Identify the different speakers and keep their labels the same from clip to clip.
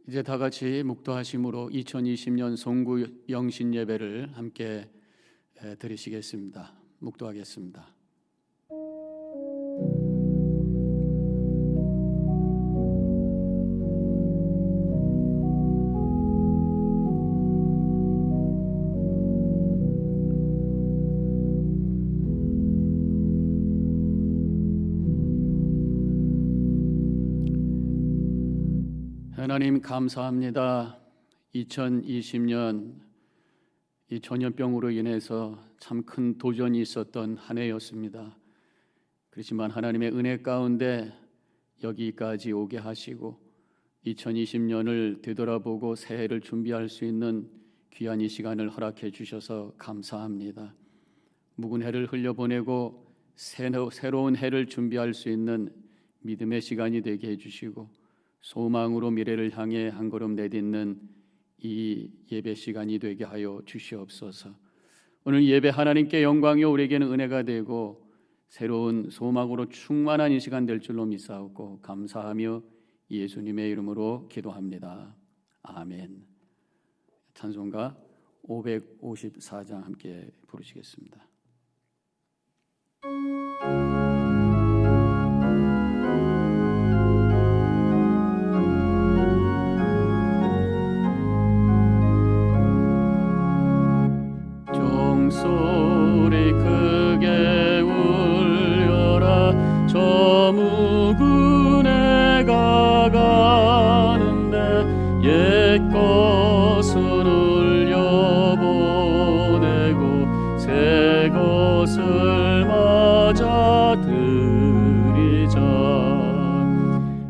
Speaker 1: 이제 다 같이 묵도하심으로 2020년 송구 영신 예배를 함께 드리시겠습니다. 묵도하겠습니다. 하나님 감사합니다. 2020년 이 전염병으로 인해서 참 큰 도전이 있었던 한 해였습니다. 그렇지만 하나님의 은혜 가운데 여기까지 오게 하시고 2020년을 되돌아보고 새해를 준비할 수 있는 귀한 이 시간을 허락해 주셔서 감사합니다. 묵은 해를 흘려보내고 새로운 해를 준비할 수 있는 믿음의 시간이 되게 해주시고 소망으로 미래를 향해 한 걸음 내딛는 이 예배 시간이 되게 하여 주시옵소서. 오늘 예배 하나님께 영광이요 우리에게는 은혜가 되고 새로운 소망으로 충만한 이 시간 될 줄로 믿사옵고 감사하며 예수님의 이름으로 기도합니다. 아멘. 찬송가 554장 함께 부르시겠습니다. 종소리 크게 울려라. 저 묵은 해가 가는데 옛 것은 울려보내고 새 것을 맞아 드리자.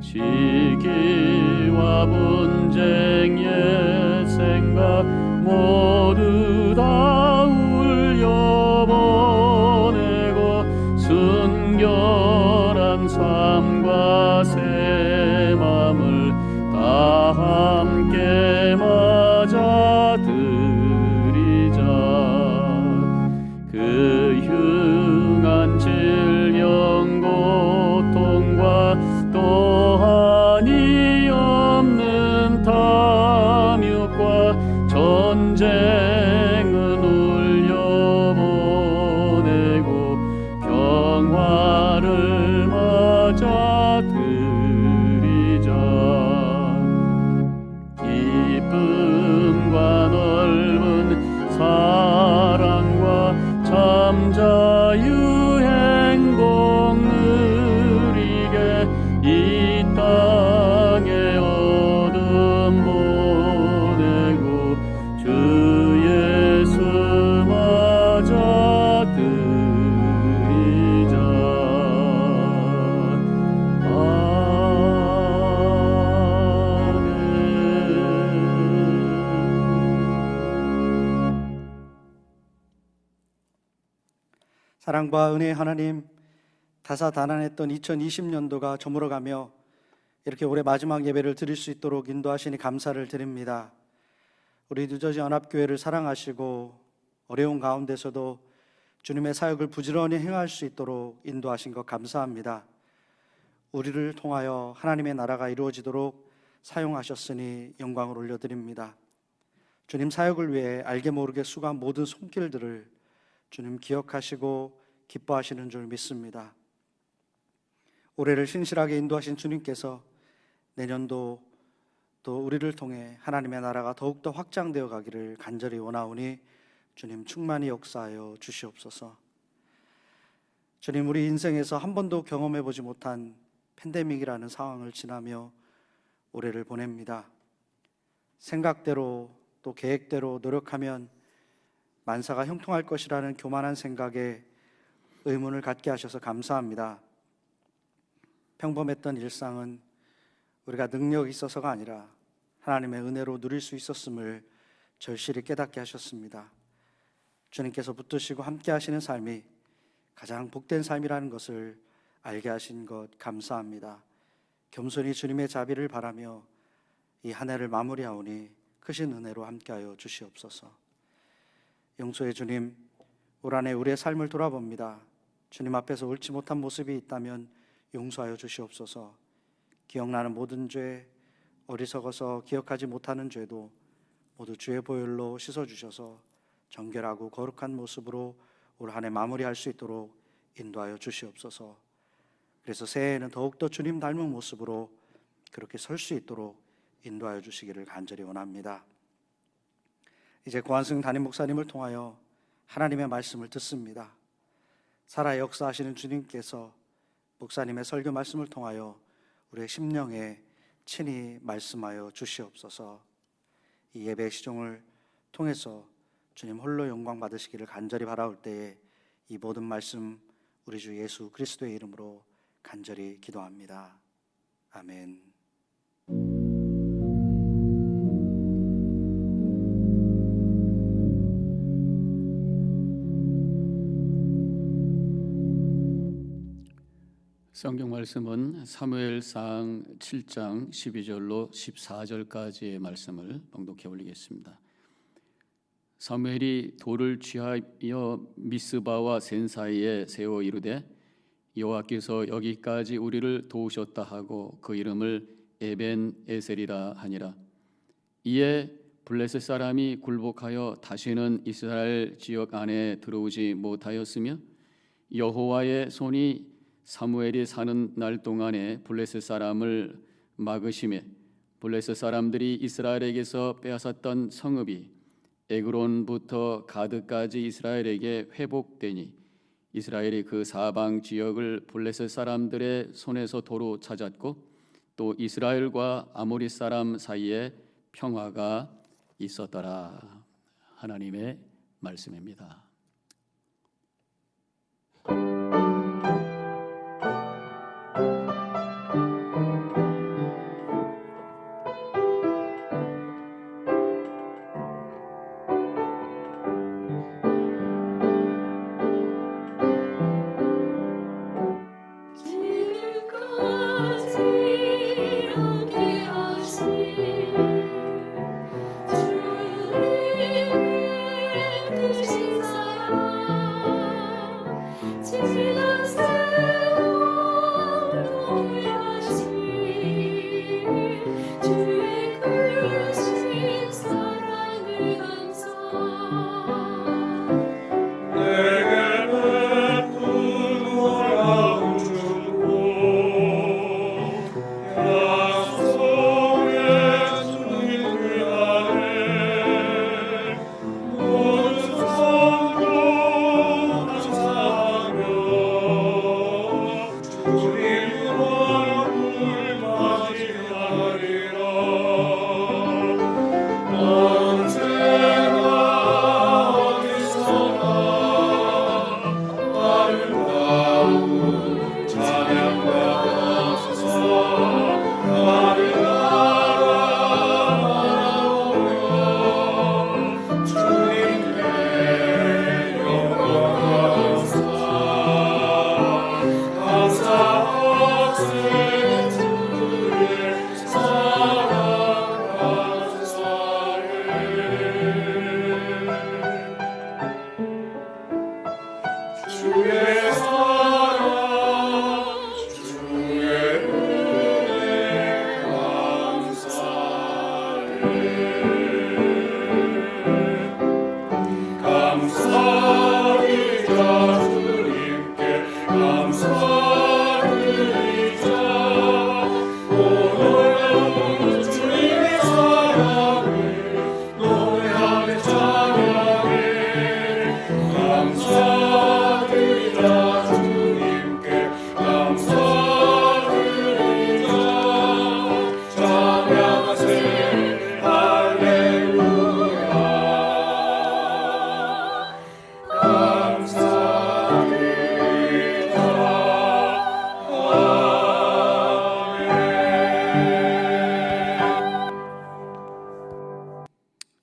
Speaker 1: 시기와 분쟁 옛 생각 모두 다 울려보내고 순결한 삶과 새 맘을 다 함께 맞아 드리자. 그 흉한 질병 고통과 또한이 없는 탐욕과 전쟁은 울려보내고 평화를 맞아 드리자. 기쁨과 넓은 사랑과 참 자유 행복 누리게 이 땅에 어둠 보내고 주 예수 맞아 드리자. 아멘.
Speaker 2: 사랑과 은혜의 하나님, 다사다난했던 2020년도가 저물어가며 이렇게 올해 마지막 예배를 드릴 수 있도록 인도하시니 감사를 드립니다. 우리 뉴저지 연합교회를 사랑하시고 어려운 가운데서도 주님의 사역을 부지런히 행할 수 있도록 인도하신 것 감사합니다. 우리를 통하여 하나님의 나라가 이루어지도록 사용하셨으니 영광을 올려드립니다. 주님 사역을 위해 알게 모르게 수고한 모든 손길들을 주님 기억하시고 기뻐하시는 줄 믿습니다. 올해를 신실하게 인도하신 주님께서 내년도 또 우리를 통해 하나님의 나라가 더욱더 확장되어 가기를 간절히 원하오니 주님 충만히 역사하여 주시옵소서. 주님, 우리 인생에서 한 번도 경험해 보지 못한 팬데믹이라는 상황을 지나며 올해를 보냅니다. 생각대로 또 계획대로 노력하면 만사가 형통할 것이라는 교만한 생각에 의문을 갖게 하셔서 감사합니다. 평범했던 일상은 우리가 능력이 있어서가 아니라 하나님의 은혜로 누릴 수 있었음을 절실히 깨닫게 하셨습니다. 주님께서 붙드시고 함께 하시는 삶이 가장 복된 삶이라는 것을 알게 하신 것 감사합니다. 겸손히 주님의 자비를 바라며 이 한 해를 마무리하오니 크신 은혜로 함께하여 주시옵소서. 용서의 주님, 올 한 해 우리의 삶을 돌아봅니다. 주님 앞에서 옳지 못한 모습이 있다면 용서하여 주시옵소서. 기억나는 모든 죄, 어리석어서 기억하지 못하는 죄도 모두 주의 보혈로 씻어주셔서 정결하고 거룩한 모습으로 올 한 해 마무리할 수 있도록 인도하여 주시옵소서. 그래서 새해에는 더욱더 주님 닮은 모습으로 그렇게 설 수 있도록 인도하여 주시기를 간절히 원합니다. 이제 고한승 담임 목사님을 통하여 하나님의 말씀을 듣습니다. 살아 역사하시는 주님께서 목사님의 설교 말씀을 통하여 우리의 심령에 친히 말씀하여 주시옵소서. 이 예배 시종을 통해서 주님 홀로 영광 받으시기를 간절히 바라올 때에 이 모든 말씀 우리 주 예수 그리스도의 이름으로 간절히 기도합니다. 아멘.
Speaker 1: 성경 말씀은 사무엘상 7장 12절로 14절까지의 말씀을 봉독해 올리겠습니다. 사무엘이 돌을 취하여 미스바와 센 사이에 세워 이르되 여호와께서 여기까지 우리를 도우셨다 하고 그 이름을 에벤에셀이라 하니라. 이에 블레셋 사람이 굴복하여 다시는 이스라엘 지역 안에 들어오지 못하였으며 여호와의 손이 사무엘이 사는 날 동안에 블레셋 사람을 막으심에 블레셋 사람들이 이스라엘에게서 빼앗았던 성읍이 에그론부터 가드까지 이스라엘에게 회복되니 이스라엘이 그 사방 지역을 블레셋 사람들의 손에서 도로 찾았고 또 이스라엘과 아모리 사람 사이에 평화가 있었더라. 하나님의 말씀입니다.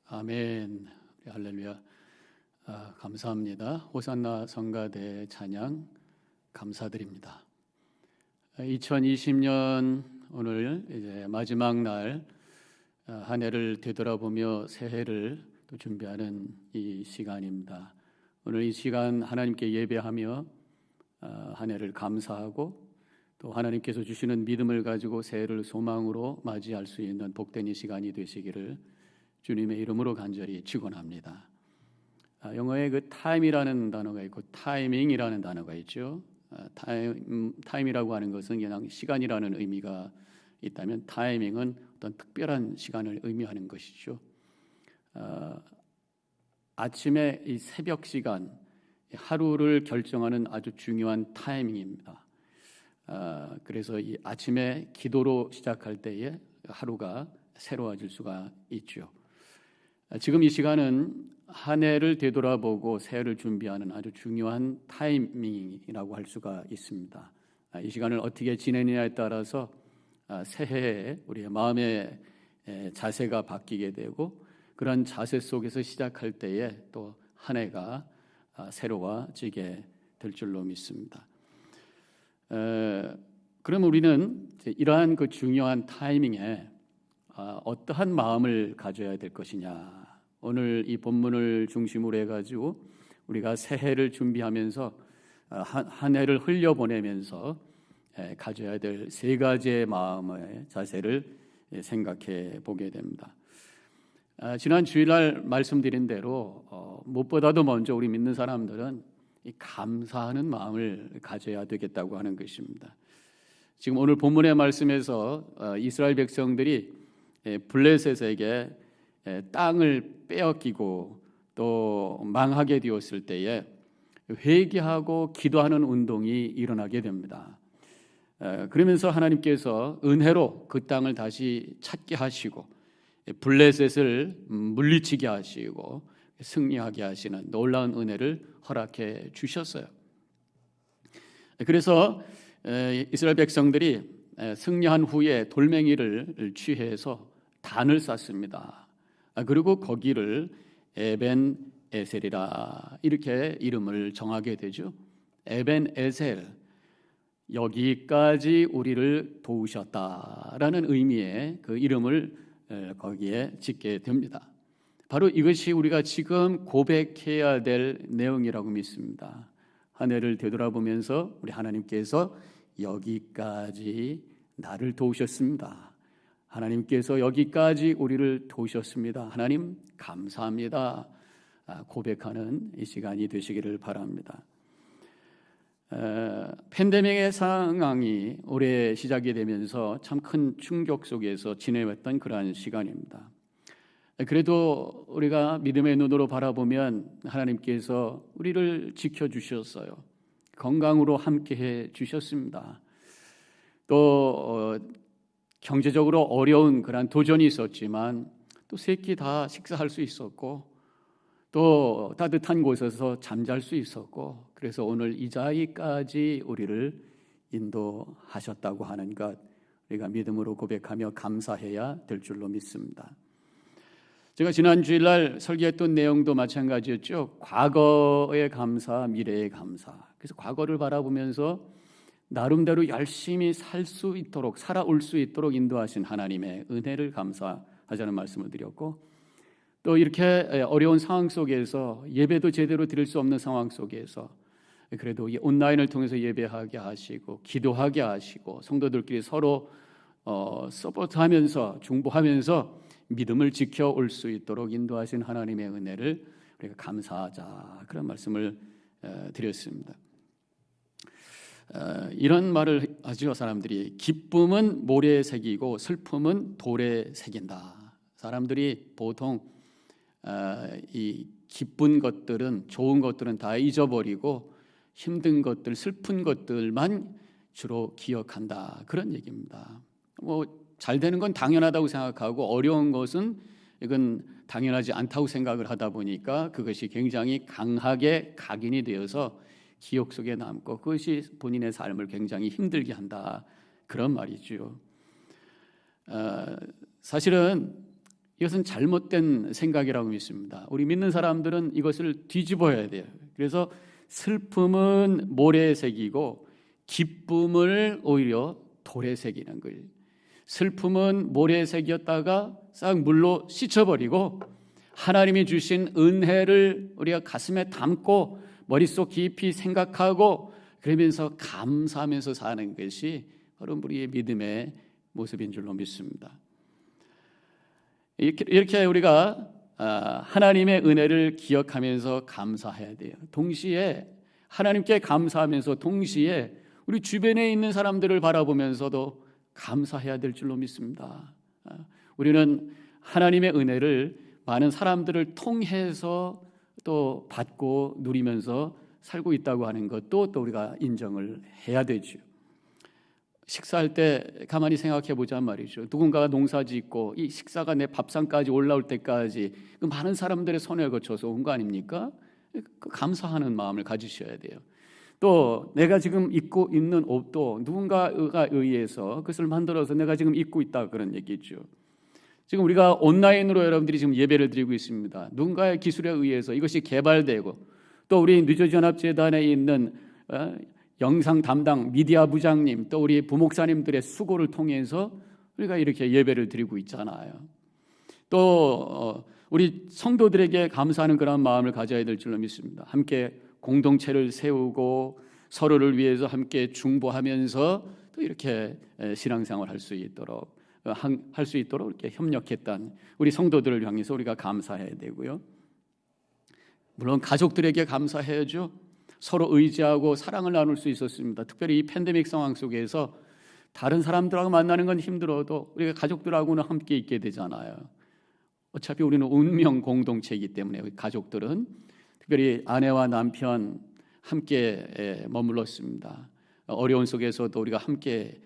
Speaker 1: 아멘. 할렐루야. 감사합니다. 호산나 성가대 찬양 감사드립니다. 2020년 오늘 이제 마지막 날 한 해를 되돌아보며 새해를 또 준비하는 이 시간입니다. 오늘 이 시간 하나님께 예배하며 한 해를 감사하고 또 하나님께서 주시는 믿음을 가지고 새해를 소망으로 맞이할 수 있는 복된 이 시간이 되시기를 주님의 이름으로 간절히 축원합니다. 영어에 그 time이라는 단어가 있고 timing이라는 단어가 있죠. time이라고 하는 것은 그냥 시간이라는 의미가 있다면 timing은 어떤 특별한 시간을 의미하는 것이죠. 아침에 이 새벽 시간, 하루를 결정하는 아주 중요한 타이밍입니다. 그래서 이 아침에 기도로 시작할 때에 하루가 새로워질 수가 있죠. 지금 이 시간은 한 해를 되돌아보고 새해를 준비하는 아주 중요한 타이밍이라고 할 수가 있습니다. 이 시간을 어떻게 지내느냐에 따라서 새해에 우리의 마음의 자세가 바뀌게 되고 그런 자세 속에서 시작할 때에 또 한 해가 새로워지게 될 줄로 믿습니다. 그럼 우리는 이러한 그 중요한 타이밍에 어떠한 마음을 가져야 될 것이냐? 오늘 이 본문을 중심으로 해가지고 우리가 새해를 준비하면서 한 해를 흘려보내면서 가져야 될 세 가지의 마음의 자세를 생각해 보게 됩니다. 지난 주일날 말씀드린 대로 무엇보다도 먼저 우리 믿는 사람들은 이 감사하는 마음을 가져야 되겠다고 하는 것입니다. 지금 오늘 본문의 말씀에서 이스라엘 백성들이 블레셋에게 땅을 빼앗기고 또 망하게 되었을 때에 회개하고 기도하는 운동이 일어나게 됩니다. 그러면서 하나님께서 은혜로 그 땅을 다시 찾게 하시고 블레셋을 물리치게 하시고 승리하게 하시는 놀라운 은혜를 허락해 주셨어요. 그래서 이스라엘 백성들이 승리한 후에 돌멩이를 취해서 단을 쌓습니다. 그리고 거기를 에벤 에셀이라 이렇게 이름을 정하게 되죠. 에벤 에셀, 여기까지 우리를 도우셨다라는 의미의 그 이름을 거기에 짓게 됩니다. 바로 이것이 우리가 지금 고백해야 될 내용이라고 믿습니다. 한 해를 되돌아보면서 우리 하나님께서 여기까지 나를 도우셨습니다. 하나님께서 여기까지 우리를 도우셨습니다. 하나님 감사합니다. 고백하는 이 시간이 되시기를 바랍니다. 팬데믹의 상황이 올해 시작이 되면서 참 큰 충격 속에서 지내왔던 그러한 시간입니다. 그래도 우리가 믿음의 눈으로 바라보면 하나님께서 우리를 지켜주셨어요. 건강으로 함께해 주셨습니다. 또 경제적으로 어려운 그런 도전이 있었지만 또 세 끼 다 식사할 수 있었고 또 따뜻한 곳에서 잠잘 수 있었고 그래서 오늘 이 자리까지 우리를 인도하셨다고 하는 것 우리가 믿음으로 고백하며 감사해야 될 줄로 믿습니다. 제가 지난 주일날 설교했던 내용도 마찬가지였죠. 과거의 감사, 미래의 감사. 그래서 과거를 바라보면서 나름대로 열심히 살 수 있도록 살아올 수 있도록 인도하신 하나님의 은혜를 감사하자는 말씀을 드렸고 또 이렇게 어려운 상황 속에서 예배도 제대로 드릴 수 없는 상황 속에서 그래도 온라인을 통해서 예배하게 하시고 기도하게 하시고 성도들끼리 서로 서포트하면서 중보하면서 믿음을 지켜올 수 있도록 인도하신 하나님의 은혜를 우리가 감사하자 그런 말씀을 드렸습니다. 이런 말을 하죠. 사람들이 기쁨은 모래에 새기고 슬픔은 돌에 새긴다. 사람들이 보통 이 기쁜 것들은 좋은 것들은 다 잊어버리고 힘든 것들, 슬픈 것들만 주로 기억한다. 그런 얘기입니다. 잘 되는 건 당연하다고 생각하고 어려운 것은 이건 당연하지 않다고 생각을 하다 보니까 그것이 굉장히 강하게 각인이 되어서 기억 속에 남고 그것이 본인의 삶을 굉장히 힘들게 한다. 그런 말이죠. 사실은 이것은 잘못된 생각이라고 믿습니다. 우리 믿는 사람들은 이것을 뒤집어야 돼요. 그래서 슬픔은 모래에 새기고 기쁨을 오히려 돌에 새기는 거예요. 슬픔은 모래에 새겼다가 싹 물로 씻어버리고 하나님이 주신 은혜를 우리가 가슴에 담고 머릿속 깊이 생각하고 그러면서 감사하면서 사는 것이 바로 우리의 믿음의 모습인 줄로 믿습니다. 이렇게 우리가 하나님의 은혜를 기억하면서 감사해야 돼요. 동시에 하나님께 감사하면서 동시에 우리 주변에 있는 사람들을 바라보면서도 감사해야 될 줄로 믿습니다. 우리는 하나님의 은혜를 많은 사람들을 통해서 또 받고 누리면서 살고 있다고 하는 것도 또 우리가 인정을 해야 되죠. 식사할 때 가만히 생각해 보자 말이죠. 누군가가 농사 짓고 이 식사가 내 밥상까지 올라올 때까지 그 많은 사람들의 손을 거쳐서 온 거 아닙니까? 그 감사하는 마음을 가지셔야 돼요. 또 내가 지금 입고 있는 옷도 누군가가 의해서 그것을 만들어서 내가 지금 입고 있다 그런 얘기죠. 지금 우리가 온라인으로 여러분들이 지금 예배를 드리고 있습니다. 누군가의 기술에 의해서 이것이 개발되고 또 우리 뉴저지연합재단에 있는 영상 담당 미디어 부장님 또 우리 부목사님들의 수고를 통해서 우리가 이렇게 예배를 드리고 있잖아요. 또 우리 성도들에게 감사하는 그런 마음을 가져야 될 줄로 믿습니다. 함께 공동체를 세우고 서로를 위해서 함께 중보하면서 또 이렇게 신앙생활 할 수 있도록 이렇게 협력했던 우리 성도들을 향해서 우리가 감사해야 되고요. 물론 가족들에게 감사해야죠. 서로 의지하고 사랑을 나눌 수 있었습니다. 특별히 이 팬데믹 상황 속에서 다른 사람들하고 만나는 건 힘들어도 우리가 가족들하고는 함께 있게 되잖아요. 어차피 우리는 운명 공동체이기 때문에 우리 가족들은 특별히 아내와 남편 함께 머물렀습니다. 어려운 속에서도 우리가 함께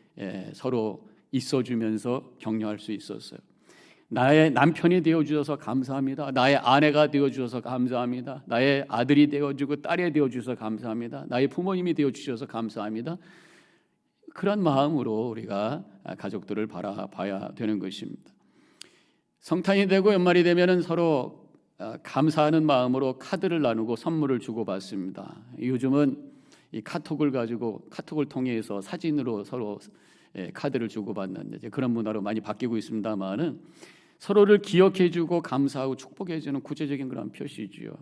Speaker 1: 서로 있어주면서 격려할 수 있었어요. 나의 남편이 되어주셔서 감사합니다. 나의 아내가 되어주셔서 감사합니다. 나의 아들이 되어주고 딸이 되어주셔서 감사합니다. 나의 부모님이 되어주셔서 감사합니다. 그런 마음으로 우리가 가족들을 바라봐야 되는 것입니다. 성탄이 되고 연말이 되면은 서로 감사하는 마음으로 카드를 나누고 선물을 주고받습니다. 요즘은 이 카톡을 통해서 사진으로 서로 카드를 주고받는 그런 문화로 많이 바뀌고 있습니다만은 서로를 기억해주고 감사하고 축복해주는 구체적인 그런 표시지요.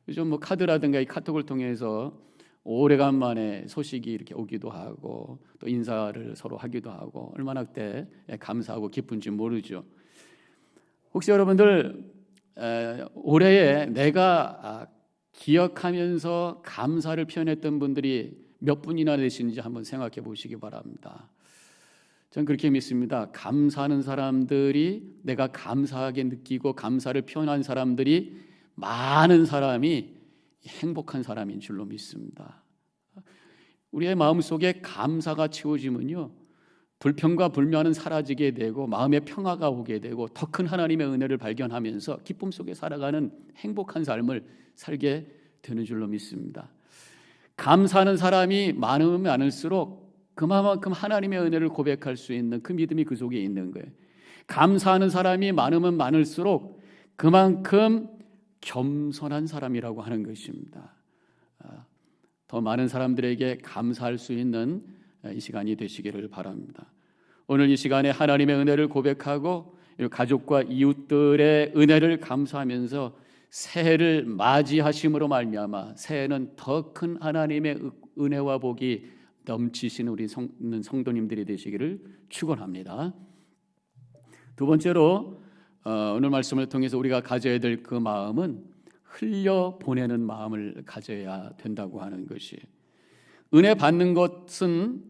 Speaker 1: 요즘 뭐 카드라든가 이 카톡을 통해서 오래간만에 소식이 이렇게 오기도 하고 또 인사를 서로 하기도 하고 얼마나 그때 감사하고 기쁜지 모르죠. 혹시 여러분들 올해에 내가 기억하면서 감사를 표현했던 분들이 몇 분이나 되시는지 한번 생각해 보시기 바랍니다. 저는 그렇게 믿습니다. 감사하는 사람들이 내가 감사하게 느끼고 감사를 표현한 사람들이 많은 사람이 행복한 사람인 줄로 믿습니다. 우리의 마음속에 감사가 채워지면요 불평과 불만은 사라지게 되고 마음의 평화가 오게 되고 더 큰 하나님의 은혜를 발견하면서 기쁨 속에 살아가는 행복한 삶을 살게 되는 줄로 믿습니다. 감사하는 사람이 많으면 많을수록 그만큼 하나님의 은혜를 고백할 수 있는 그 믿음이 그 속에 있는 거예요. 감사하는 사람이 많으면 많을수록 그만큼 겸손한 사람이라고 하는 것입니다. 더 많은 사람들에게 감사할 수 있는 이 시간이 되시기를 바랍니다. 오늘 이 시간에 하나님의 은혜를 고백하고 가족과 이웃들의 은혜를 감사하면서 새해를 맞이하심으로 말미암아 새해는 더 큰 하나님의 은혜와 복이 넘치시는 우리 성도님들이 되시기를 축원합니다. 두 번째로 오늘 말씀을 통해서 우리가 가져야 될 그 마음은 흘려보내는 마음을 가져야 된다고 하는 것이, 은혜 받는 것은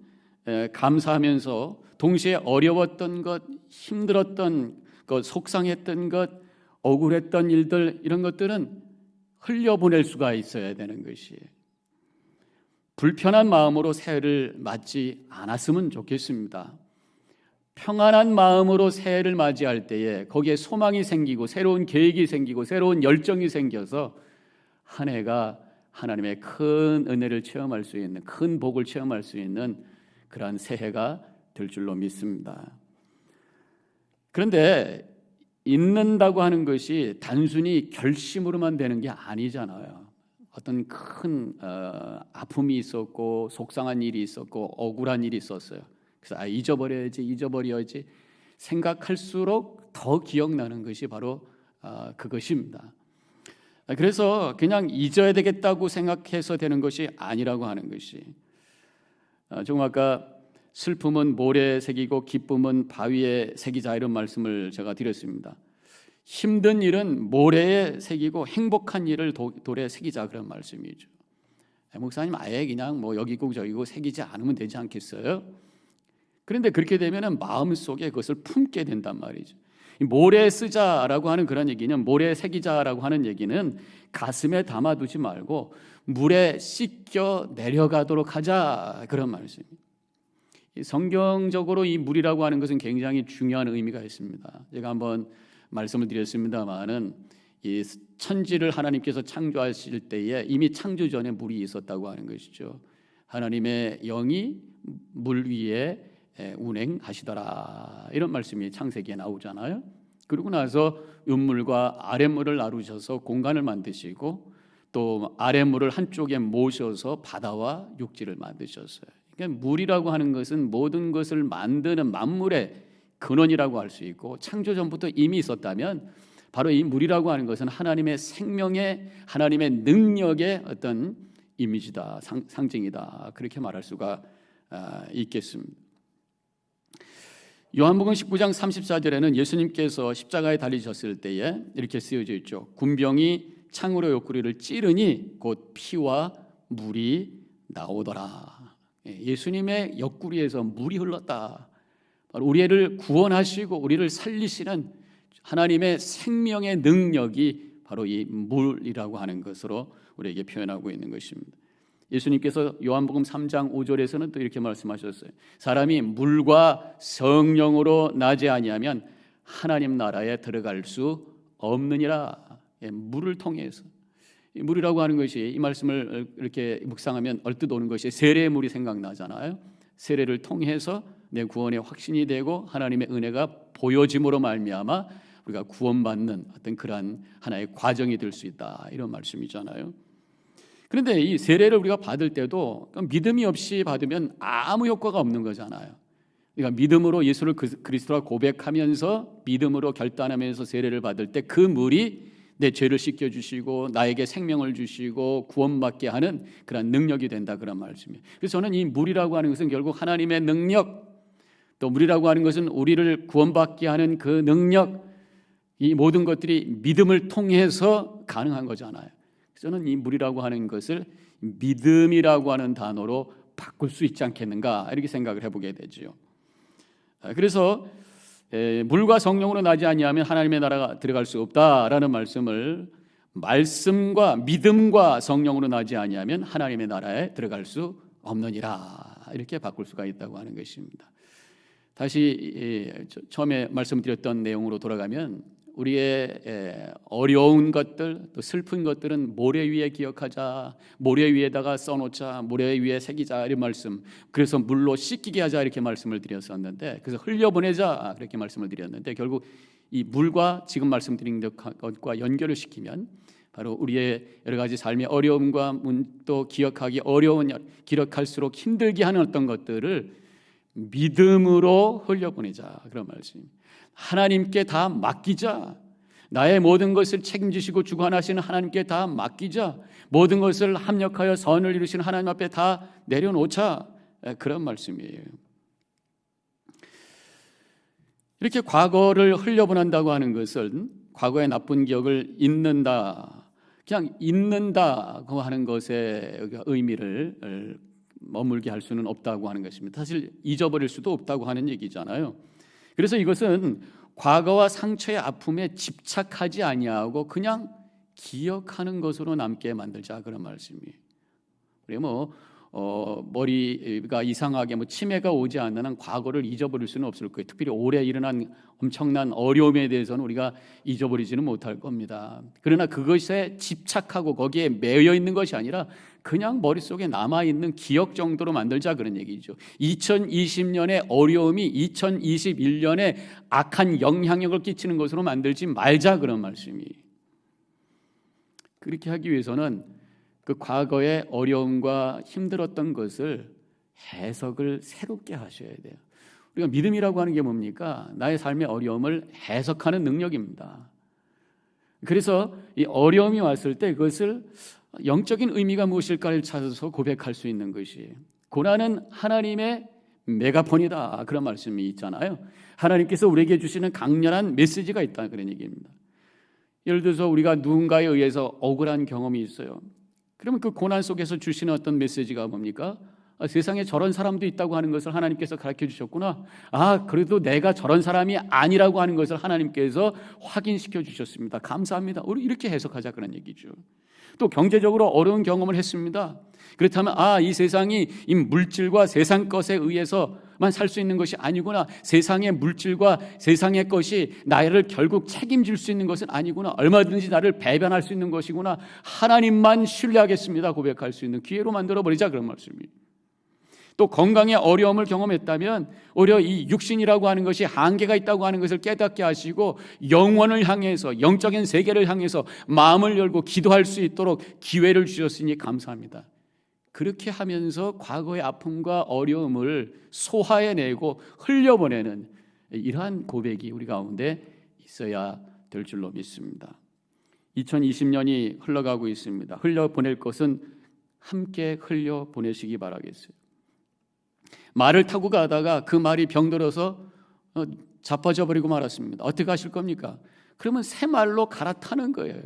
Speaker 1: 감사하면서 동시에 어려웠던 것, 힘들었던 것, 속상했던 것, 억울했던 일들, 이런 것들은 흘려보낼 수가 있어야 되는 것이에요. 불편한 마음으로 새해를 맞지 않았으면 좋겠습니다. 평안한 마음으로 새해를 맞이할 때에 거기에 소망이 생기고 새로운 계획이 생기고 새로운 열정이 생겨서 한 해가 하나님의 큰 은혜를 체험할 수 있는, 큰 복을 체험할 수 있는 그러한 새해가 될 줄로 믿습니다. 그런데 잊는다고 하는 것이 단순히 결심으로만 되는 게 아니잖아요. 어떤 큰 아픔이 있었고 속상한 일이 있었고 억울한 일이 있었어요. 그래서 잊어버려야지 생각할수록 더 기억나는 것이 바로 그것입니다. 그래서 그냥 잊어야 되겠다고 생각해서 되는 것이 아니라고 하는 것이, 조금 아까 슬픔은 모래에 새기고 기쁨은 바위에 새기자 이런 말씀을 제가 드렸습니다. 힘든 일은 모래에 새기고 행복한 일을 돌에 새기자 그런 말씀이죠. 목사님 아예 그냥 뭐 여기고 저기고 새기지 않으면 되지 않겠어요? 그런데 그렇게 되면은 마음속에 그것을 품게 된단 말이죠. 모래에 쓰자라고 하는 그런 얘기는, 모래에 새기자라고 하는 얘기는 가슴에 담아두지 말고 물에 씻겨 내려가도록 하자 그런 말씀입니다. 성경적으로 이 물이라고 하는 것은 굉장히 중요한 의미가 있습니다. 제가 한번 말씀을 드렸습니다마는 이 천지를 하나님께서 창조하실 때에 이미 창조 전에 물이 있었다고 하는 것이죠. 하나님의 영이 물 위에 운행하시더라 이런 말씀이 창세기에 나오잖아요. 그러고 나서 윗물과 아랫물을 나누셔서 공간을 만드시고 또 아랫물을 한쪽에 모셔서 바다와 육지를 만드셨어요. 그러니까 물이라고 하는 것은 모든 것을 만드는 만물의 근원이라고 할 수 있고, 창조 전부터 이미 있었다면 바로 이 물이라고 하는 것은 하나님의 생명의, 하나님의 능력의 어떤 이미지다, 상징이다, 그렇게 말할 수가 있겠습니다. 요한복음 19장 34절에는 예수님께서 십자가에 달리셨을 때에 이렇게 쓰여져 있죠. 군병이 창으로 옆구리를 찌르니 곧 피와 물이 나오더라. 예수님의 옆구리에서 물이 흘렀다. 바로 우리를 구원하시고 우리를 살리시는 하나님의 생명의 능력이 바로 이 물이라고 하는 것으로 우리에게 표현하고 있는 것입니다. 예수님께서 요한복음 3장 5절에서는 또 이렇게 말씀하셨어요. 사람이 물과 성령으로 나지 아니하면 하나님 나라에 들어갈 수 없느니라. 물을 통해서. 이 물이라고 하는 것이, 이 말씀을 이렇게 묵상하면 얼뜻 오는 것이 세례의 물이 생각나잖아요. 세례를 통해서 내 구원의 확신이 되고 하나님의 은혜가 보여짐으로 말미암아 우리가 구원받는 어떤 그러한 하나의 과정이 될 수 있다, 이런 말씀이잖아요. 그런데 이 세례를 우리가 받을 때도 믿음이 없이 받으면 아무 효과가 없는 거잖아요. 그러니까 믿음으로 예수를 그리스도라 고백하면서 믿음으로 결단하면서 세례를 받을 때 그 물이 내 죄를 씻겨주시고 나에게 생명을 주시고 구원받게 하는 그런 능력이 된다, 그런 말씀이에요. 그래서 저는 이 물이라고 하는 것은 결국 하나님의 능력, 또 물이라고 하는 것은 우리를 구원받게 하는 그 능력, 이 모든 것들이 믿음을 통해서 가능한 거잖아요. 저는 이 물이라고 하는 것을 믿음이라고 하는 단어로 바꿀 수 있지 않겠는가, 이렇게 생각을 해보게 되죠. 그래서 물과 성령으로 나지 아니하면 하나님의 나라가 들어갈 수 없다라는 말씀을, 말씀과 믿음과 성령으로 나지 아니하면 하나님의 나라에 들어갈 수 없느니라, 이렇게 바꿀 수가 있다고 하는 것입니다. 다시 처음에 말씀드렸던 내용으로 돌아가면 우리의 어려운 것들, 또 슬픈 것들은 모래 위에 기억하자, 모래 위에다가 써놓자, 모래 위에 새기자, 이런 말씀. 그래서 물로 씻기게 하자, 이렇게 말씀을 드렸었는데, 그래서 흘려보내자, 그렇게 말씀을 드렸는데, 결국 이 물과 지금 말씀드린 것과 연결을 시키면 바로 우리의 여러 가지 삶의 어려움과 또 기억하기 어려운, 기억할수록 힘들게 하는 어떤 것들을 믿음으로 흘려보내자, 그런 말씀입니다. 하나님께 다 맡기자. 나의 모든 것을 책임지시고 주관하시는 하나님께 다 맡기자. 모든 것을 합력하여 선을 이루시는 하나님 앞에 다 내려놓자, 그런 말씀이에요. 이렇게 과거를 흘려보낸다고 하는 것은 과거의 나쁜 기억을 잊는다, 그냥 잊는다고 하는 것의 의미를 머물게 할 수는 없다고 하는 것입니다. 사실 잊어버릴 수도 없다고 하는 얘기잖아요. 그래서 이것은 과거와 상처의 아픔에 집착하지 아니하고 그냥 기억하는 것으로 남게 만들자, 그런 말씀이에요. 우리 머리가 이상하게 치매가 오지 않는 한 과거를 잊어버릴 수는 없을 거예요. 특별히 올해 일어난 엄청난 어려움에 대해서는 우리가 잊어버리지는 못할 겁니다. 그러나 그것에 집착하고 거기에 매여 있는 것이 아니라 그냥 머릿속에 남아있는 기억 정도로 만들자, 그런 얘기죠. 2020년의 어려움이 2021년에 악한 영향력을 끼치는 것으로 만들지 말자, 그런 말씀이. 그렇게 하기 위해서는 그 과거의 어려움과 힘들었던 것을 해석을 새롭게 하셔야 돼요. 우리가 믿음이라고 하는 게 뭡니까? 나의 삶의 어려움을 해석하는 능력입니다. 그래서 이 어려움이 왔을 때 그것을 영적인 의미가 무엇일까를 찾아서 고백할 수 있는 것이, 고난은 하나님의 메가폰이다, 그런 말씀이 있잖아요. 하나님께서 우리에게 주시는 강렬한 메시지가 있다, 그런 얘기입니다. 예를 들어서 우리가 누군가에 의해서 억울한 경험이 있어요. 그러면 그 고난 속에서 주시는 어떤 메시지가 뭡니까? 세상에 저런 사람도 있다고 하는 것을 하나님께서 가르쳐 주셨구나. 그래도 내가 저런 사람이 아니라고 하는 것을 하나님께서 확인시켜 주셨습니다. 감사합니다. 우리 이렇게 해석하자, 그런 얘기죠. 또 경제적으로 어려운 경험을 했습니다. 그렇다면 이 세상이 이 물질과 세상 것에 의해서만 살 수 있는 것이 아니구나. 세상의 물질과 세상의 것이 나를 결국 책임질 수 있는 것은 아니구나. 얼마든지 나를 배반할 수 있는 것이구나. 하나님만 신뢰하겠습니다 고백할 수 있는 기회로 만들어버리자, 그런 말씀이에요. 또 건강의 어려움을 경험했다면 오히려 이 육신이라고 하는 것이 한계가 있다고 하는 것을 깨닫게 하시고 영원을 향해서, 영적인 세계를 향해서 마음을 열고 기도할 수 있도록 기회를 주셨으니 감사합니다. 그렇게 하면서 과거의 아픔과 어려움을 소화해내고 흘려보내는 이러한 고백이 우리 가운데 있어야 될 줄로 믿습니다. 2020년이 흘러가고 있습니다. 흘려보낼 것은 함께 흘려보내시기 바라겠어요. 말을 타고 가다가 그 말이 병들어서 자빠져 버리고 말았습니다. 어떻게 하실 겁니까? 그러면 새 말로 갈아타는 거예요.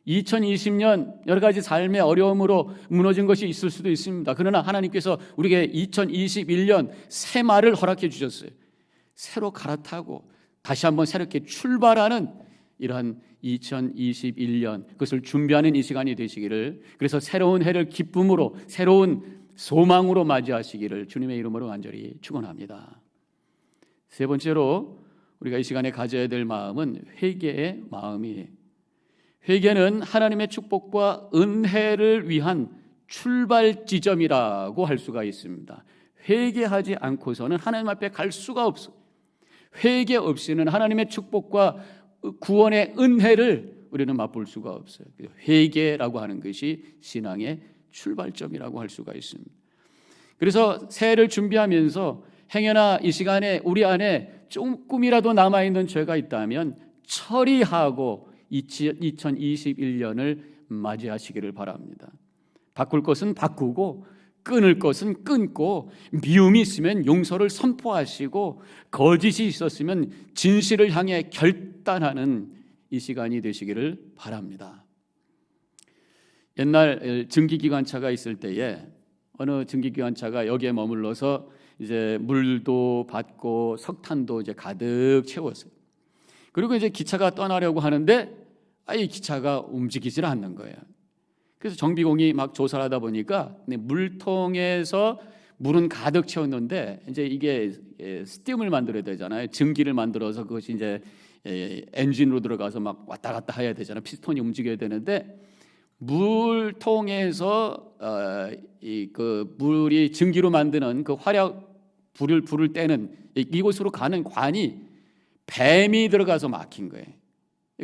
Speaker 1: 2020년 여러 가지 삶의 어려움으로 무너진 것이 있을 수도 있습니다. 그러나 하나님께서 우리에게 2021년 새 말을 허락해 주셨어요. 새로 갈아타고 다시 한번 새롭게 출발하는 이러한 2021년, 그것을 준비하는 이 시간이 되시기를, 그래서 새로운 해를 기쁨으로, 새로운 소망으로 맞이하시기를 주님의 이름으로 간절히 축원합니다. 세 번째로 우리가 이 시간에 가져야 될 마음은 회개의 마음이에요. 회개는 하나님의 축복과 은혜를 위한 출발 지점이라고 할 수가 있습니다. 회개하지 않고서는 하나님 앞에 갈 수가 없어요. 회개 없이는 하나님의 축복과 구원의 은혜를 우리는 맛볼 수가 없어요. 회개라고 하는 것이 신앙의 출발점이라고 할 수가 있습니다. 그래서 새해를 준비하면서 행여나 이 시간에 우리 안에 조금이라도 남아있는 죄가 있다면 처리하고 2021년을 맞이하시기를 바랍니다. 바꿀 것은 바꾸고 끊을 것은 끊고, 미움이 있으면 용서를 선포하시고, 거짓이 있었으면 진실을 향해 결단하는 이 시간이 되시기를 바랍니다. 옛날 증기기관차가 있을 때에 어느 증기기관차가 여기에 머물러서 이제 물도 받고 석탄도 이제 가득 채웠어요. 그리고 이제 기차가 떠나려고 하는데 이 기차가 움직이질 않는 거예요. 그래서 정비공이 막 조사를 하다 보니까 물통에서 물은 가득 채웠는데 이제 이게 스팀을 만들어야 되잖아요. 증기를 만들어서 그것이 이제 엔진으로 들어가서 막 왔다 갔다 해야 되잖아요. 피스톤이 움직여야 되는데 물통에서 그 물이 증기로 만드는 그 화력 불을 떼는 이곳으로 가는 관이 뱀이 들어가서 막힌 거예요.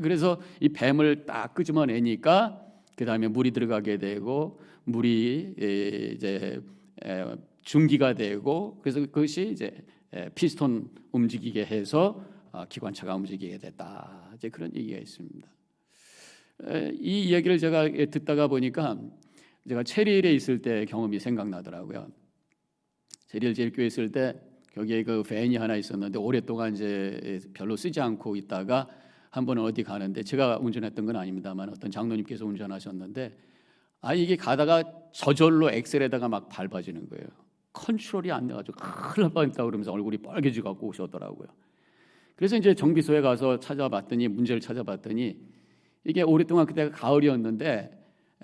Speaker 1: 그래서 이 뱀을 딱 끄집어내니까 그 다음에 물이 들어가게 되고 물이 이제 증기가 되고, 그래서 그것이 이제 피스톤 움직이게 해서 기관차가 움직이게 됐다. 이제 그런 얘기가 있습니다. 이 이야기를 제가 듣다가 보니까 제가 체리힐에 있을 때 경험이 생각나더라고요. 체리힐 제일교회 있을 때 거기에 그 밴이 하나 있었는데 오랫동안 이제 별로 쓰지 않고 있다가 한 번은 어디 가는데, 제가 운전했던 건 아닙니다만 어떤 장로님께서 운전하셨는데 이게 가다가 저절로 엑셀에다가 막 밟아지는 거예요. 컨트롤이 안 돼가지고 큰일 날 뻔했다 그러면서 얼굴이 빨개져 갖고 오셨더라고요. 그래서 이제 정비소에 가서 문제를 찾아봤더니 이게 오랫동안, 그때가 가을이었는데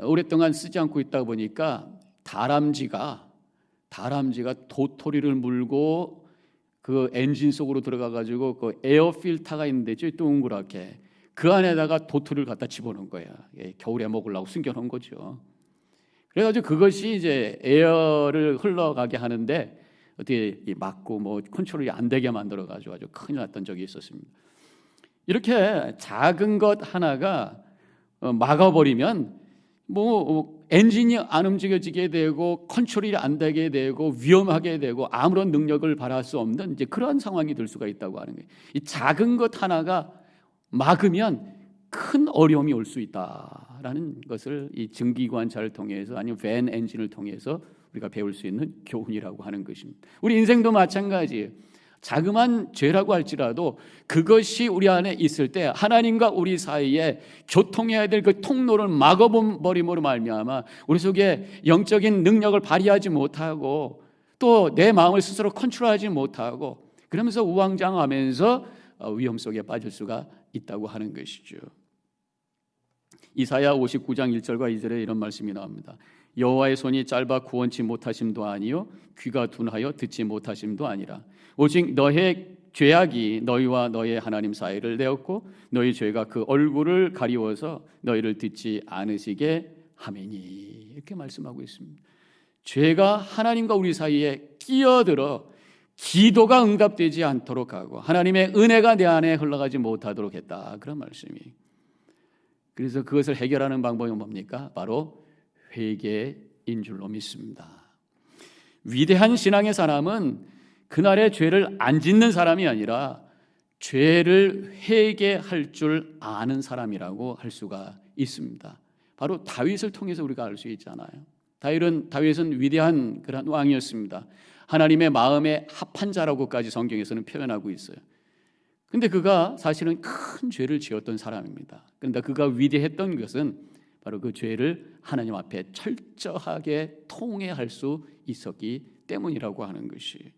Speaker 1: 오랫동안 쓰지 않고 있다 보니까 다람쥐가 도토리를 물고 그 엔진 속으로 들어가 가지고 그 에어 필터가 있는데 동그랗게 그 안에다가 도토리를 갖다 집어넣은 거야. 겨울에 먹으려고 숨겨놓은 거죠. 그래가지고 그것이 이제 에어를 흘러가게 하는데 어떻게 막고 뭐 컨트롤이 안 되게 만들어 가지고 아주 큰일 났던 적이 있었습니다. 이렇게 작은 것 하나가 막아버리면 뭐 엔진이 안 움직여지게 되고 컨트롤이 안 되게 되고 위험하게 되고 아무런 능력을 발할 수 없는 이제 그러한 상황이 될 수가 있다고 하는 거예요. 이 작은 것 하나가 막으면 큰 어려움이 올 수 있다라는 것을 이 증기관차를 통해서, 아니면 밴 엔진을 통해서 우리가 배울 수 있는 교훈이라고 하는 것입니다. 우리 인생도 마찬가지예요. 자그마한 죄라고 할지라도 그것이 우리 안에 있을 때 하나님과 우리 사이에 교통해야 될 그 통로를 막아버림으로 말미암아 우리 속에 영적인 능력을 발휘하지 못하고 또 내 마음을 스스로 컨트롤하지 못하고 그러면서 우왕좌왕하면서 위험 속에 빠질 수가 있다고 하는 것이죠. 이사야 59장 1절과 2절에 이런 말씀이 나옵니다. 여호와의 손이 짧아 구원치 못하심도 아니요 귀가 둔하여 듣지 못하심도 아니라 오직 너의 죄악이 너희와 너의 하나님 사이를 내었고 너희 죄가 그 얼굴을 가리워서 너희를 듣지 않으시게 하매니 이렇게 말씀하고 있습니다. 죄가 하나님과 우리 사이에 끼어들어 기도가 응답되지 않도록 하고 하나님의 은혜가 내 안에 흘러가지 못하도록 했다. 그런 말씀이. 그래서 그것을 해결하는 방법이 뭡니까? 바로 회개인 줄로 믿습니다. 위대한 신앙의 사람은 그날의 죄를 안 짓는 사람이 아니라 죄를 회개할 줄 아는 사람이라고 할 수가 있습니다. 바로 다윗을 통해서 우리가 알 수 있잖아요. 다윗은 위대한 그런 왕이었습니다. 하나님의 마음에 합한 자라고까지 성경에서는 표현하고 있어요. 근데 그가 사실은 큰 죄를 지었던 사람입니다. 그런데 그가 위대했던 것은 바로 그 죄를 하나님 앞에 철저하게 통회할 수 있었기 때문이라고 하는 것이.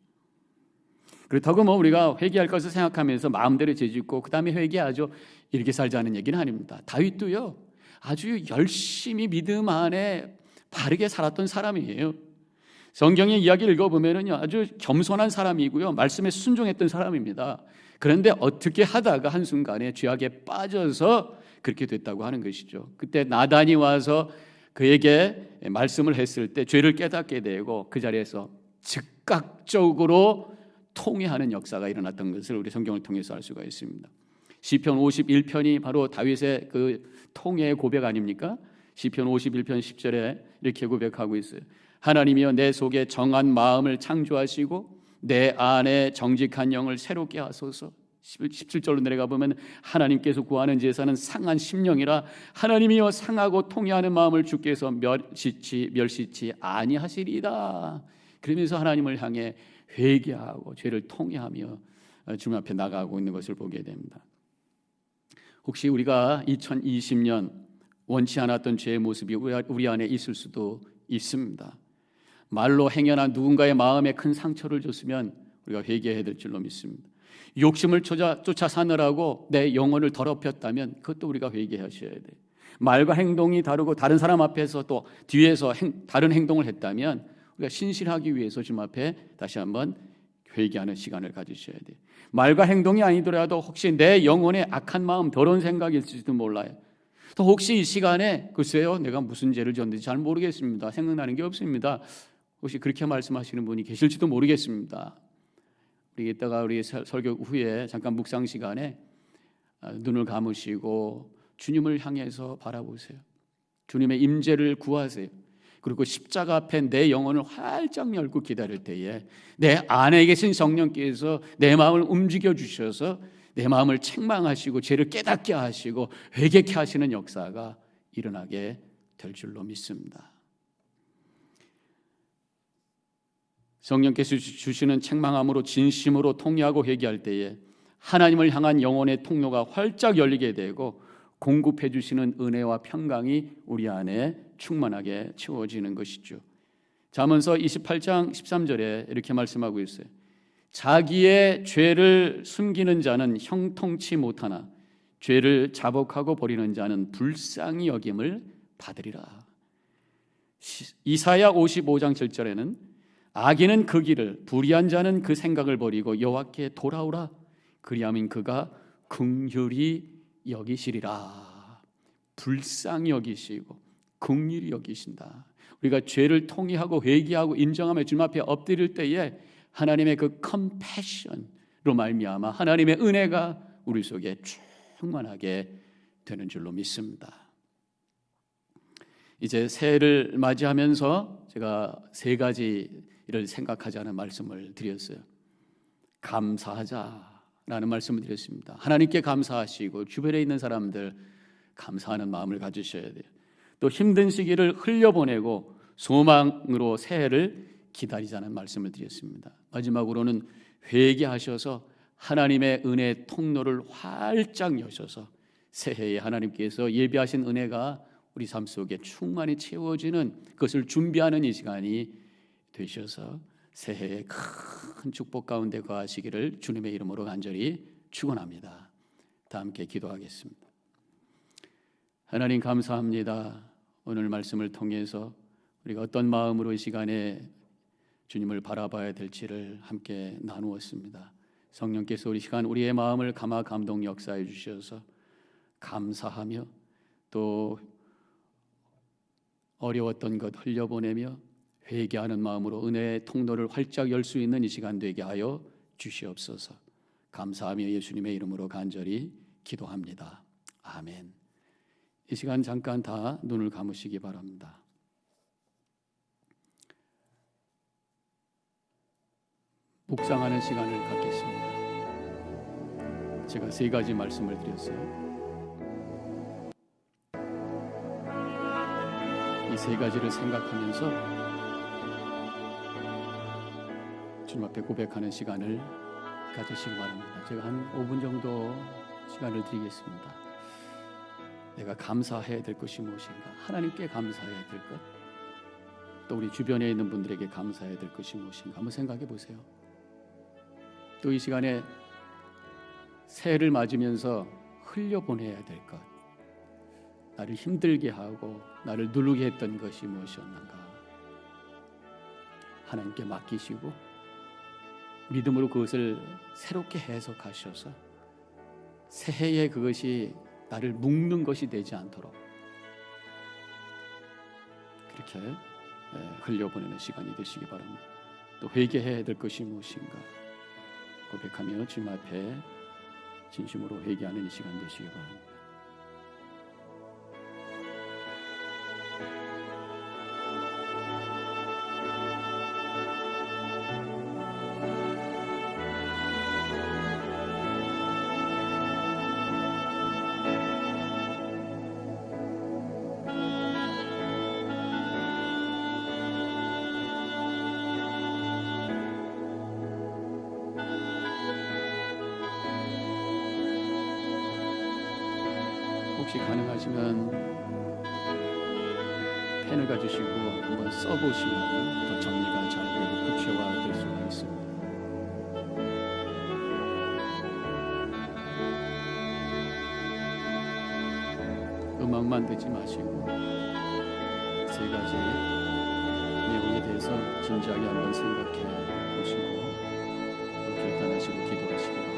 Speaker 1: 그렇다고 우리가 회개할 것을 생각하면서 마음대로 죄짓고 그 다음에 회개하죠 이렇게 살자는 얘기는 아닙니다. 다윗도요 아주 열심히 믿음 안에 바르게 살았던 사람이에요. 성경의 이야기를 읽어보면요 아주 겸손한 사람이고요 말씀에 순종했던 사람입니다. 그런데 어떻게 하다가 한순간에 죄악에 빠져서 그렇게 됐다고 하는 것이죠. 그때 나단이 와서 그에게 말씀을 했을 때 죄를 깨닫게 되고 그 자리에서 즉각적으로 통회하는 역사가 일어났던 것을 우리 성경을 통해서 알 수가 있습니다. 시편 51편이 바로 다윗의 그 통회의 고백 아닙니까? 시편 51편 10절에 이렇게 고백하고 있어요. 하나님이여 내 속에 정한 마음을 창조하시고 내 안에 정직한 영을 새롭게 하소서. 17절로 내려가 보면 하나님께서 구하는 제사는 상한 심령이라 하나님이여 상하고 통회하는 마음을 주께서 멸시치 아니하시리이다. 그러면서 하나님을 향해 회개하고 죄를 통회하며 주님 앞에 나가고 있는 것을 보게 됩니다. 혹시 우리가 2020년 원치 않았던 죄의 모습이 우리 안에 있을 수도 있습니다. 말로 행여나 누군가의 마음에 큰 상처를 줬으면 우리가 회개해야 될 줄로 믿습니다. 욕심을 쫓아 사느라고 내 영혼을 더럽혔다면 그것도 우리가 회개하셔야 돼요. 말과 행동이 다르고 다른 사람 앞에서 또 뒤에서 다른 행동을 했다면 우리가 신실하기 위해서 주님 앞에 다시 한번 회개하는 시간을 가지셔야 돼요. 말과 행동이 아니더라도 혹시 내 영혼에 악한 마음, 더러운 생각이 있을지도 몰라요. 또 혹시 이 시간에 글쎄요 내가 무슨 죄를 지었는지 잘 모르겠습니다. 생각나는 게 없습니다. 혹시 그렇게 말씀하시는 분이 계실지도 모르겠습니다. 우리 이따가 우리 설교 후에 잠깐 묵상 시간에 눈을 감으시고 주님을 향해서 바라보세요. 주님의 임재를 구하세요. 그리고 십자가 앞에 내 영혼을 활짝 열고 기다릴 때에 내 안에 계신 성령께서 내 마음을 움직여 주셔서 내 마음을 책망하시고 죄를 깨닫게 하시고 회개케 하시는 역사가 일어나게 될 줄로 믿습니다. 성령께서 주시는 책망함으로 진심으로 통회하고 회개할 때에 하나님을 향한 영혼의 통로가 활짝 열리게 되고 공급해 주시는 은혜와 평강이 우리 안에 충만하게 채워지는 것이죠. 잠언서 28장 13절에 이렇게 말씀하고 있어요. 자기의 죄를 숨기는 자는 형통치 못하나 죄를 자복하고 버리는 자는 불쌍히 여김을 받으리라. 이사야 55장 7절에는 악인은 그 길을 불의한 자는 그 생각을 버리고 여호와께 돌아오라 그리하면 그가 긍휼히 여기시리라. 불쌍히 여기시고 긍휼히 여기신다. 우리가 죄를 통회하고 회개하고 인정하며 주님 앞에 엎드릴 때에 하나님의 그 컴패션으로 말미암아 하나님의 은혜가 우리 속에 충만하게 되는 줄로 믿습니다. 이제 새해를 맞이하면서 제가 세 가지를 생각하자는 말씀을 드렸어요. 감사하자라는 말씀을 드렸습니다. 하나님께 감사하시고 주변에 있는 사람들 감사하는 마음을 가지셔야 돼요. 또 힘든 시기를 흘려보내고 소망으로 새해를 기다리자는 말씀을 드렸습니다. 마지막으로는 회개하셔서 하나님의 은혜 통로를 활짝 여셔서 새해에 하나님께서 예비하신 은혜가 우리 삶 속에 충만히 채워지는 그것을 준비하는 이 시간이 되셔서 새해에 큰 축복 가운데 거하시기를 주님의 이름으로 간절히 축원합니다. 다 함께 기도하겠습니다. 하나님 감사합니다. 오늘 말씀을 통해서 우리가 어떤 마음으로 이 시간에 주님을 바라봐야 될지를 함께 나누었습니다. 성령께서 우리 시간 우리의 마음을 감화 감동 역사해 주셔서 감사하며 또 어려웠던 것 흘려보내며 회개하는 마음으로 은혜의 통로를 활짝 열 수 있는 이 시간 되게 하여 주시옵소서. 감사하며 예수님의 이름으로 간절히 기도합니다. 아멘. 이 시간 잠깐 다 눈을 감으시기 바랍니다. 묵상하는 시간을 갖겠습니다. 제가 세 가지 말씀을 드렸어요. 이 세 가지를 생각하면서 주님 앞에 고백하는 시간을 가지시기 바랍니다. 제가 한 5분 정도 시간을 드리겠습니다. 내가 감사해야 될 것이 무엇인가? 하나님께 감사해야 될 것, 또 우리 주변에 있는 분들에게 감사해야 될 것이 무엇인가? 한번 생각해 보세요. 또 이 시간에 새해를 맞으면서 흘려보내야 될 것, 나를 힘들게 하고 나를 누르게 했던 것이 무엇이었는가? 하나님께 맡기시고 믿음으로 그것을 새롭게 해석하셔서 새해에 그것이 나를 묶는 것이 되지 않도록 그렇게 흘려보내는 시간이 되시기 바랍니다. 또 회개해야 될 것이 무엇인가 고백하며 주님 앞에 진심으로 회개하는 이 시간 되시기 바랍니다. 혹시 가능하시면 펜을 가지시고 한번 써보시면 더 정리가 잘 되고 구체화될 수가 있습니다. 음악만 듣지 마시고 세 가지 내용에 대해서 진지하게 한번 생각해 보시고 결단하시고 기도하시기 바랍니다.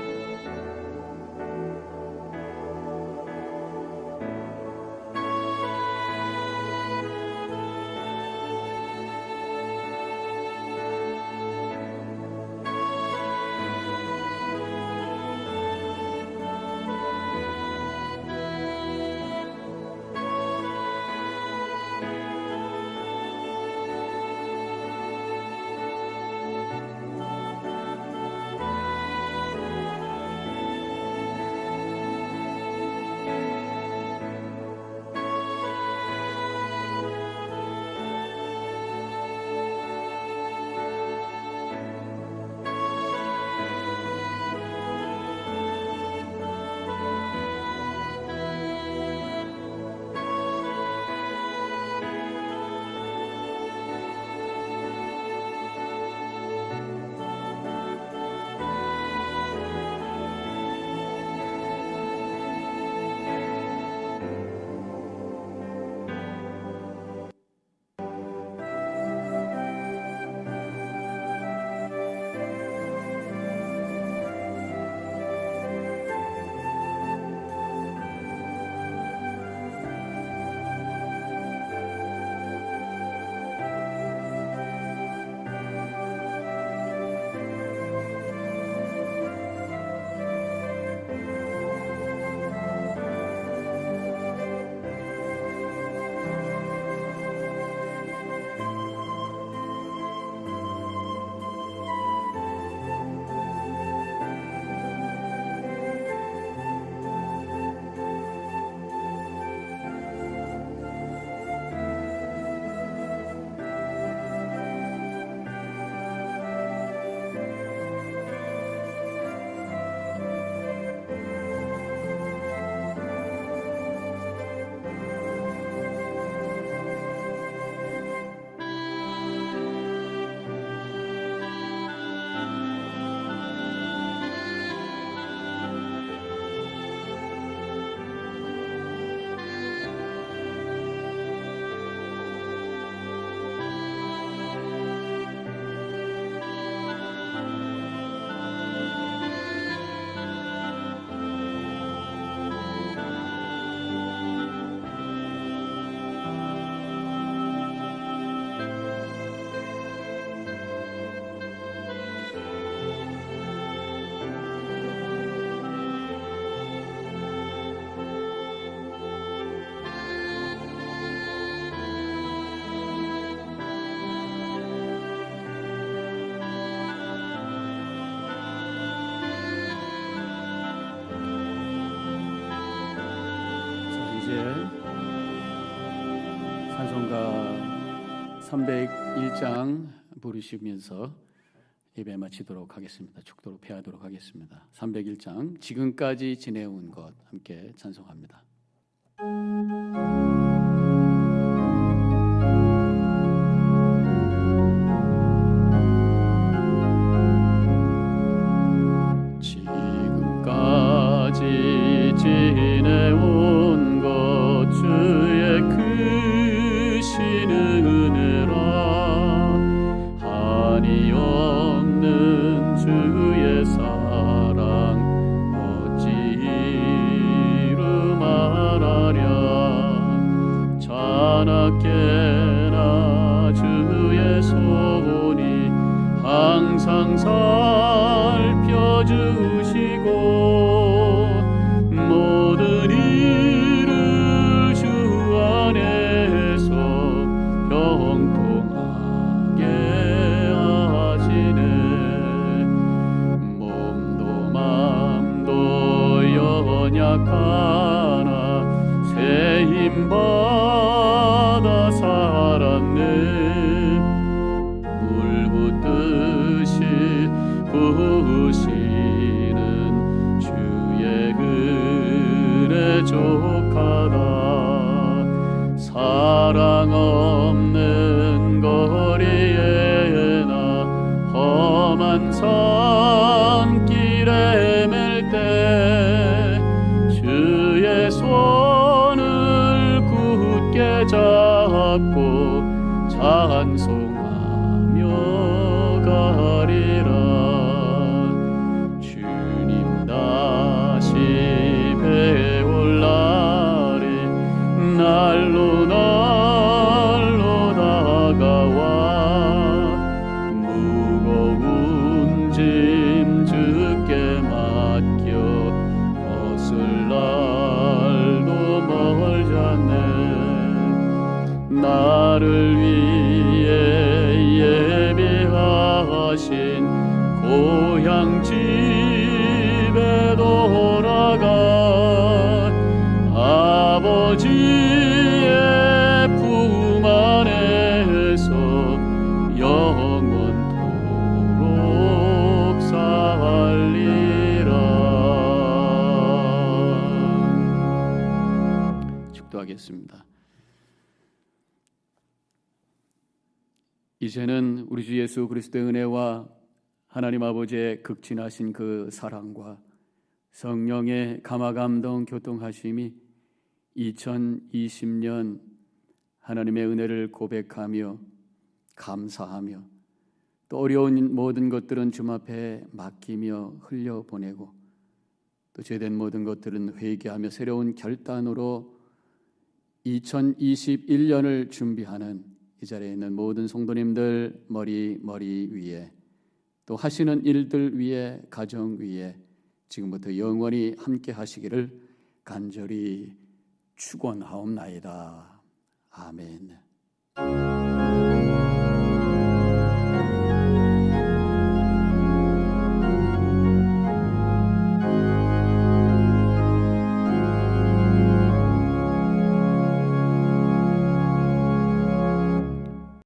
Speaker 1: 찬송가 301장 부르시면서 예배 마치도록 하겠습니다. 축도로 패하도록 하겠습니다. 301장 지금까지 지내온 것 함께 찬송합니다. 지금까지 지내온 것 주의 크신 은혜라 한이 없는 주의 사랑 어찌 이루 말하랴 자나깨나 주의 손이 항상 살펴주시고 모든 일을 주 안에서 형통하게 하시네 몸도 맘도 연약하나 새 힘 받아 살았네 물 붓듯이 부으시는 주의 은혜 족하다 사랑 없는 거리에나 험한 산길에 맬 때 주의 손을 굳게 잡고 찬송하며 가리라 주님 다시 배울 날이 날로 다가와 무거운 짐 주께 맡겨 벗을 날도 멀잖네 나를 위해 예비하신 고향 집에 돌아가 아버지의 품 안에서 영원토록 살리라. 축도하겠습니다. 이제는 우리 주 예수 그리스도의 은혜와 하나님 아버지의 극진하신 그 사랑과 성령의 감화감동 교통하심이 2020년 하나님의 은혜를 고백하며 감사하며 또 어려운 모든 것들은 주님 앞에 맡기며 흘려보내고 또 죄된 모든 것들은 회개하며 새로운 결단으로 2021년을 준비하는 이 자리에 있는 모든 성도님들 머리 위에 또 하시는 일들 위에 가정 위에 지금부터 영원히 함께 하시기를 간절히 축원하옵나이다. 아멘.